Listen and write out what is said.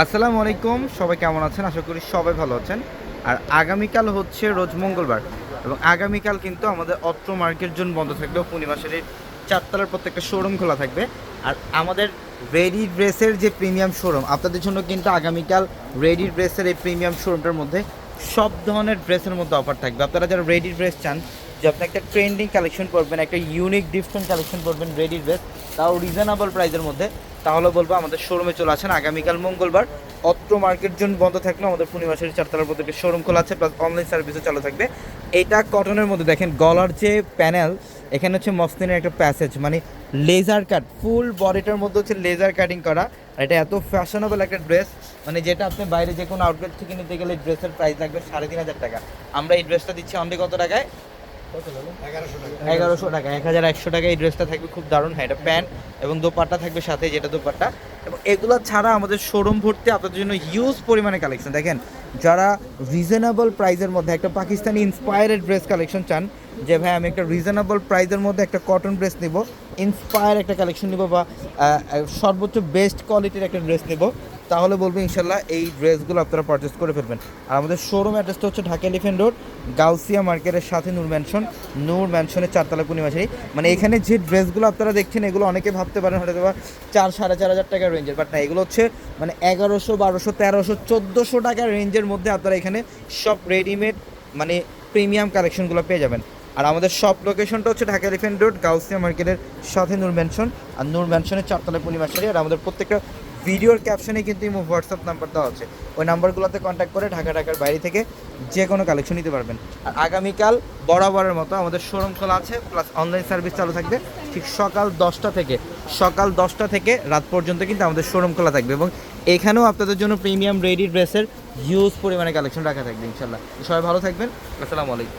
আসসালামু আলাইকুম, সবাই কেমন আছেন? আশা করি সবাই ভালো আছেন। আর আগামীকাল হচ্ছে রোজ মঙ্গলবার এবং আগামীকাল কিন্তু আমাদের অত্র মার্কেট জোন বন্ধ থাকলেও পূর্ণিমা শাড়ির চারতলার প্রত্যেকটা শোরুম খোলা থাকবে। আর আমাদের রেডি ড্রেসের যে প্রিমিয়াম শোরুম আপনাদের জন্য কিন্তু আগামীকাল রেডি ড্রেসের এই প্রিমিয়াম শোরুমটার মধ্যে সব ধরনের ড্রেসের মধ্যে অফার থাকবে। আপনারা যারা রেডি ড্রেস চান যে আপনি একটা ট্রেন্ডিং কালেকশন পরবেন, একটা ইউনিক ডিফারেন্ট কালেকশন পরবেন রেডি ড্রেস, তাও রিজনেবল প্রাইসের মধ্যে, তাহলে বলবো আমাদের শোরুমে চলে আসেন। আগামীকাল মঙ্গলবার অত্র মার্কেট জোন বন্ধ থাকলেও আমাদের পূর্ণিমা শাড়ির চারতলার প্রত্যেকটা শোরুম খোলা আছে, প্লাস অনলাইন সার্ভিসও চালু থাকবে। এটা কটনের মধ্যে দেখেন, গলার যে প্যানেল এখানে হচ্ছে মসলিনের একটা প্যাসেজ, মানে লেজার কাট, ফুল বডিটার মধ্যে হচ্ছে লেজার কাটিং করা। আর এটা এত ফ্যাশনেবল একটা ড্রেস, মানে যেটা আপনি বাইরে যে কোনো আউটলেট থেকে নিতে গেলে ড্রেসের প্রাইস লাগবে 3,500 টাকা। আমরা এই ড্রেসটা দিচ্ছি অনলি কত টাকায়? 1100 টাকা, 1100 টাকা এই ড্রেসটা থাকবে। খুব দারুণ। হ্যাঁ, এটা প্যান্ট এবং দোপাট্টা থাকবে সাথে, যেটা দোপাট্টা। এবং এগুলো ছাড়া আমাদের শোরুম ভর্তি আপনাদের জন্য হিউজ পরিমাণে কালেকশন। দেখেন, যারা রিজনেবল প্রাইসের মধ্যে একটা পাকিস্তানি ইন্সপায়ার্ড ড্রেস কালেকশন চান, যে ভাই আমি একটা রিজনেবল প্রাইসের মধ্যে একটা কটন ড্রেস নিব, ইন্সপায়ার একটা কালেকশন নিব, বা সর্বোচ্চ বেস্ট কোয়ালিটির একটা ড্রেস নেব, তাহলে বলবো ইনশাল্লাহ এই ড্রেসগুলো আপনারা পারচেস করে ফেলবেন। আর আমাদের শোরুম অ্যাড্রেসটা হচ্ছে ঢাকা এলিফ্যান্ট রোড, গাউসিয়া মার্কেটের সাথে নূর ম্যানশনের চারতলা পূর্ণিমা শাড়ি। মানে এখানে যে ড্রেসগুলো আপনারা দেখছেন এগুলো অনেকে ভাবতে পারেন হয়তো বা 4-4.5 টাকার রেঞ্জের, বাট না, এগুলো হচ্ছে মানে 1100, 1200, 1300, 1400 টাকার রেঞ্জের মধ্যে আপনারা এখানে সব রেডিমেড মানে প্রিমিয়াম কালেকশনগুলো পেয়ে যাবেন। আর আমাদের সব লোকেশনটা হচ্ছে ঢাকা এলিফ্যান্ট রোড, গাউসিয়া মার্কেটের সাথে নূর ম্যানশন, আর নূর ম্যানশনের চারতলা পূর্ণিমা শাড়ি। আর আমাদের প্রত্যেকটা ভিডিওর ক্যাপশনে কিন্তু ইমো হোয়াটসঅ্যাপ নাম্বার দেওয়া আছে, ওই নাম্বারগুলোতে কন্ট্যাক্ট করে ঢাকার বাইরে থেকে যে কোনো কালেকশন নিতে পারবেন। আর আগামীকাল বরাবরের মতো আমাদের শোরুম খোলা আছে, প্লাস অনলাইন সার্ভিস চালু থাকবে ঠিক সকাল 10টা থেকে রাত পর্যন্ত কিন্তু আমাদের শোরুম খোলা থাকবে। এবং এখানেও আপনাদের জন্য প্রিমিয়াম রেডি ড্রেসের হিউজ পরিমাণে কালেকশন রাখা থাকবে ইনশাল্লাহ। সবাই ভালো থাকবেন। আসসালামু আলাইকুম।